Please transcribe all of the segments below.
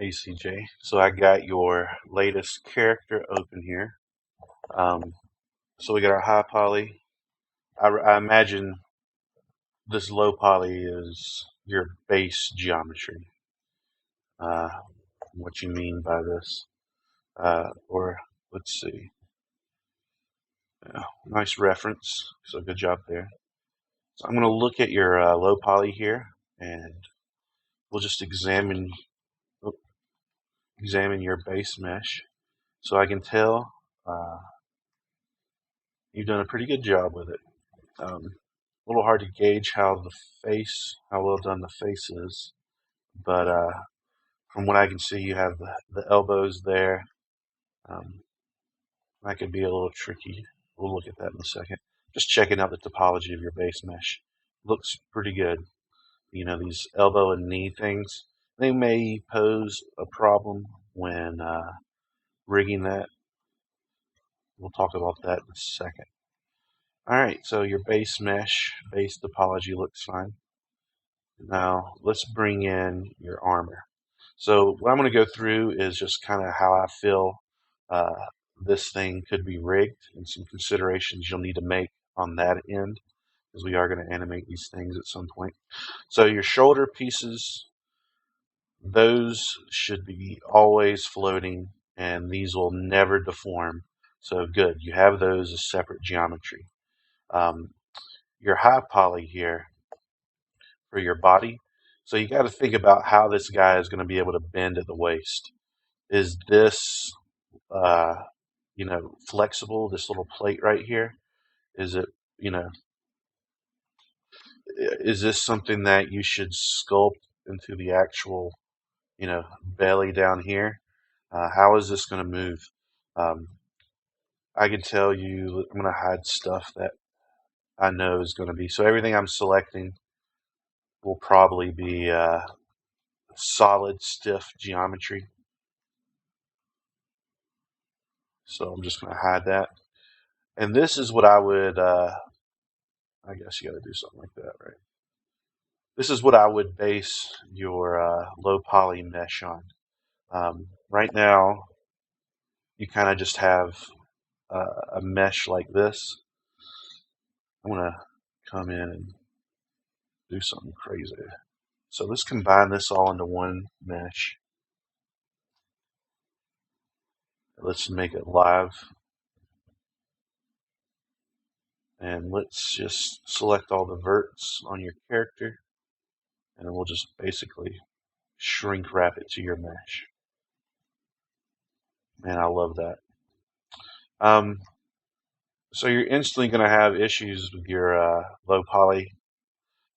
Hey CJ, so I got your latest character open here. Um, so we got our high poly. I imagine this low poly is your base geometry. Uh, what you mean by this? Or let's see. Yeah, nice reference. So good job there. So I'm going to look at your low poly here, and we'll just oh, examine your base mesh. So I can tell you've done a pretty good job with it. A little hard to gauge how well done the face is, but from what I can see, you have the elbows there. Um, that could be a little tricky. We'll look at that in a second. Just checking out the topology of your base mesh. Looks pretty good. You know, these elbow and knee things, they may pose a problem when rigging that. We'll talk about that in a second. All right, so your base topology looks fine. Now let's bring in your armor. So what I'm going to go through is just kind of how I feel uh, this thing could be rigged and some considerations you'll need to make on that end, because we are going to animate these things at some point. So your shoulder pieces, those should be always floating, and these will never deform. So good, you have those as separate geometry. Um, your high poly here for your body. So you got to think about how this guy is going to be able to bend at the waist. Is this, uh, flexible? This little plate right here, is it, you know, is this something that you should sculpt into the actual, belly down here? How is this going to move? Um, I can tell you, I'm going to hide stuff that I know is going to be. So everything I'm selecting will probably be solid, stiff geometry. So I'm just going to hide that. And this is what I would, I guess you got to do something like that, right? This is what I would base your low poly mesh on. Right now, you kind of just have a mesh like this. I'm going to come in and do something crazy. So let's combine this all into one mesh. Let's make it live. And let's just select all the verts on your character. And we'll just basically shrink wrap it to your mesh. Man, I love that. So you're instantly going to have issues with your low poly.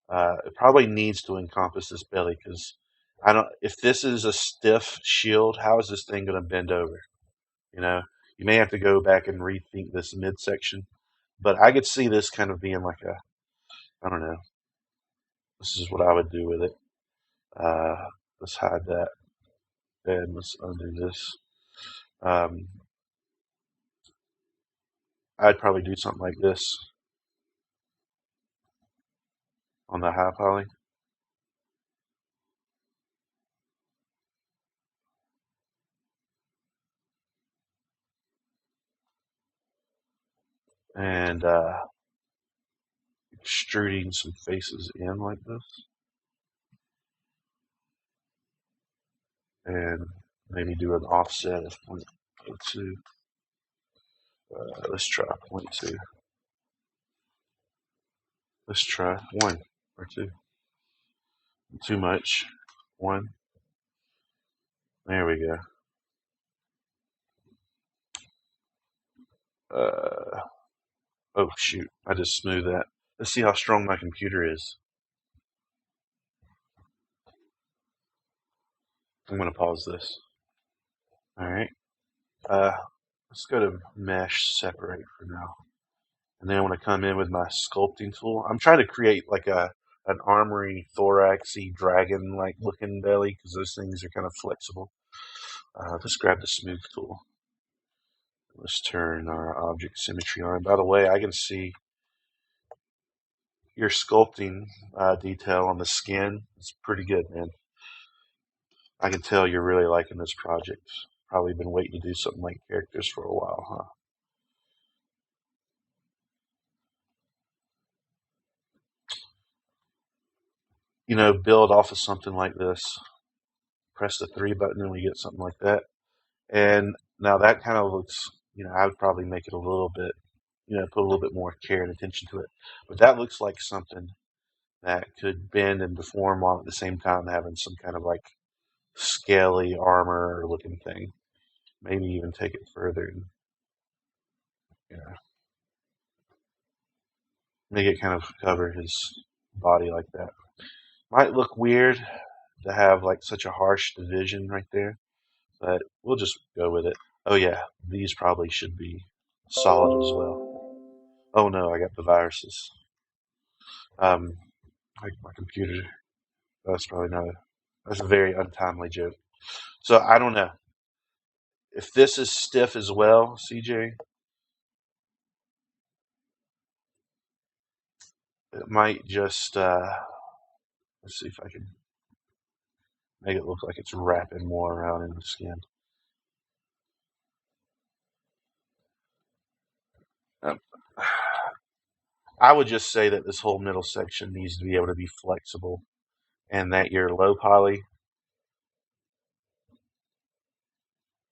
It probably needs to encompass this belly, because I don't. If this is a stiff shield, how is this thing going to bend over? You know, you may have to go back and rethink this midsection. But I could see this kind of being like a, I don't know. This is what I would do with it. Let's hide that, and let's undo this. Um, I'd probably do something like this on the high poly. And extruding some faces in like this, and maybe do an offset of 0.02. Let's try 0.2. Let's try 1 or 2. Too much. 1. There we go. Oh shoot, I just smoothed that. Let's see how strong my computer is. I'm going to pause this. Alright. Let's go to mesh separate for now. And then I want to come in with my sculpting tool. I'm trying to create like an armory thoraxy dragon like looking belly, because those things are kind of flexible. Let's grab the smooth tool. Let's turn our object symmetry on. By the way, I can see your sculpting detail on the skin. It's pretty good, man. I can tell you're really liking this project. Probably been waiting to do something like characters for a while, huh? You know, build off of something like this. Press the 3 button and we get something like that. And now that kind of looks, I would probably make it a little bit, put a little bit more care and attention to it. But that looks like something that could bend and deform while at the same time having some kind of like scaly armor looking thing. Maybe even take it further and, you know, make it kind of cover his body like that. Might look weird to have like such a harsh division right there, but we'll just go with it. Oh yeah, these probably should be solid as well. Oh no, I got the viruses. Like my computer. That's probably not a. That's a very untimely joke. So I don't know if this is stiff as well, CJ. It might just. Let's see if I can make it look like it's wrapping more around in the skin. Um, I would just say that this whole middle section needs to be able to be flexible, and that your low poly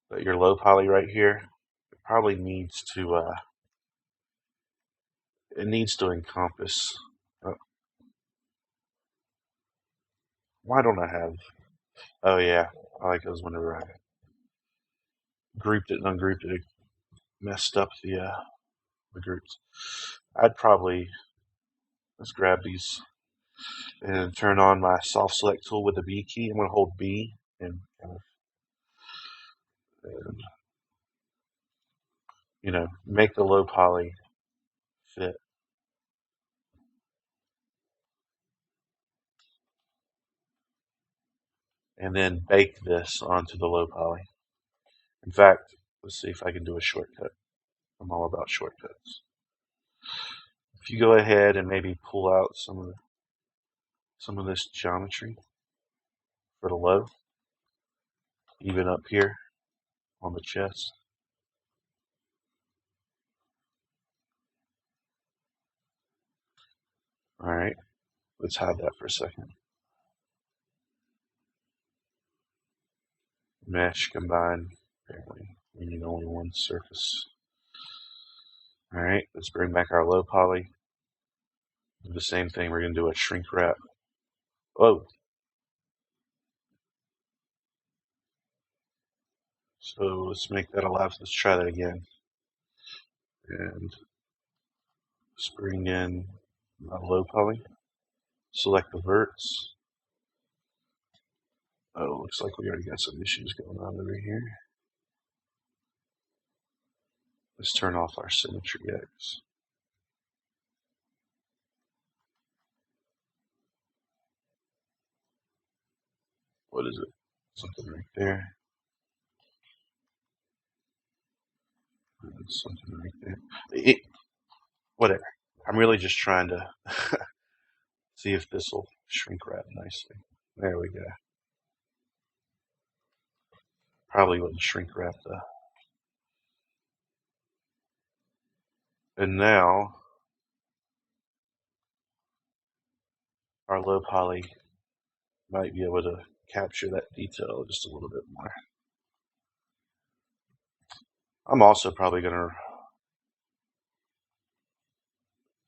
right here, it probably needs to. It needs to encompass. Uh, why don't I have? Oh yeah, I like those whenever I grouped it and ungrouped it. It messed up the groups. I'd probably let's grab these and turn on my soft select tool with the B key. I'm going to hold B and and make the low poly fit, and then bake this onto the low poly. In fact, let's see if I can do a shortcut. I'm all about shortcuts. If you go ahead and maybe pull out some of this geometry for the low, even up here on the chest. All right, let's hide that for a second. Mesh combine, apparently we need only one surface. All right, let's bring back our low poly. Do the same thing. We're going to do a shrink wrap. Oh, so let's make that alive. Let's try that again. And let's bring in my low poly. Select the verts. Oh, looks like we already got some issues going on over here. Let's turn off our symmetry X. What is it? Something right there. Something right there. Whatever. I'm really just trying to see if this will shrink wrap nicely. There we go. Probably wouldn't shrink wrap though. And now our low poly might be able to capture that detail just a little bit more. I'm also probably going to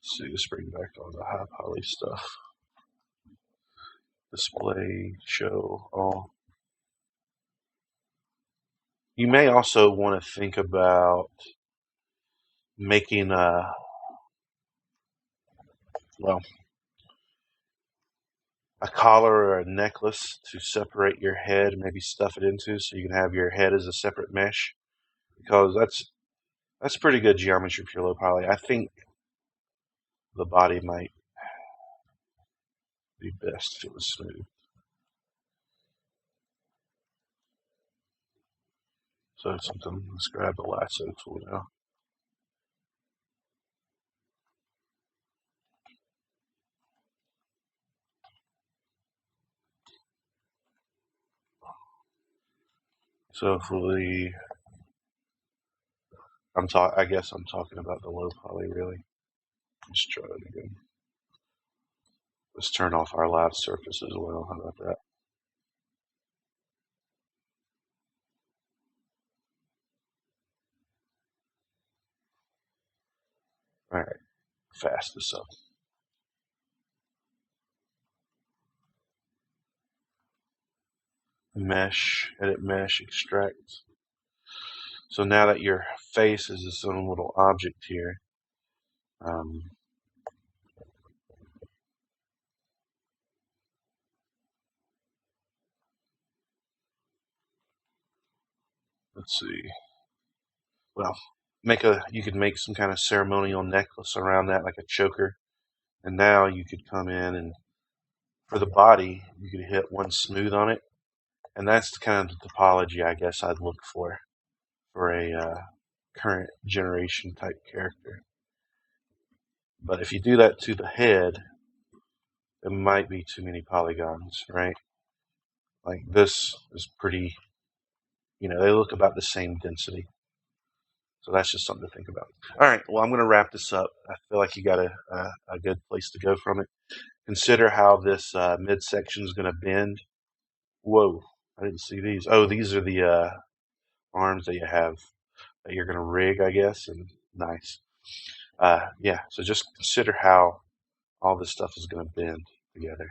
see, let's bring back all the high poly stuff. Display, show, all. You may also want to think about making a collar or a necklace to separate your head, maybe stuff it into so you can have your head as a separate mesh, because that's pretty good geometry for your low poly. I think the body might be best if it was smooth. So something, let's grab the lasso tool now. So if I guess I'm talking about the low poly really. Let's try it again. Let's turn off our live surface as well. How about that? All right, fast this up. Mesh, edit mesh, extract. So now that your face is its own little object here, um, let's see. Well, you could make some kind of ceremonial necklace around that, like a choker. And now you could come in and for the body, you could hit one smooth on it, and that's kind of the topology I guess I'd look for a current generation type character. But if you do that to the head, it might be too many polygons, right? Like this is pretty, they look about the same density. So that's just something to think about. All right, well, I'm going to wrap this up. I feel like you got a good place to go from it. Consider how this midsection is going to bend. Whoa, I didn't see these. Oh, these are the arms that you have that you're going to rig, I guess, and nice. Yeah, so just consider how all this stuff is going to bend together.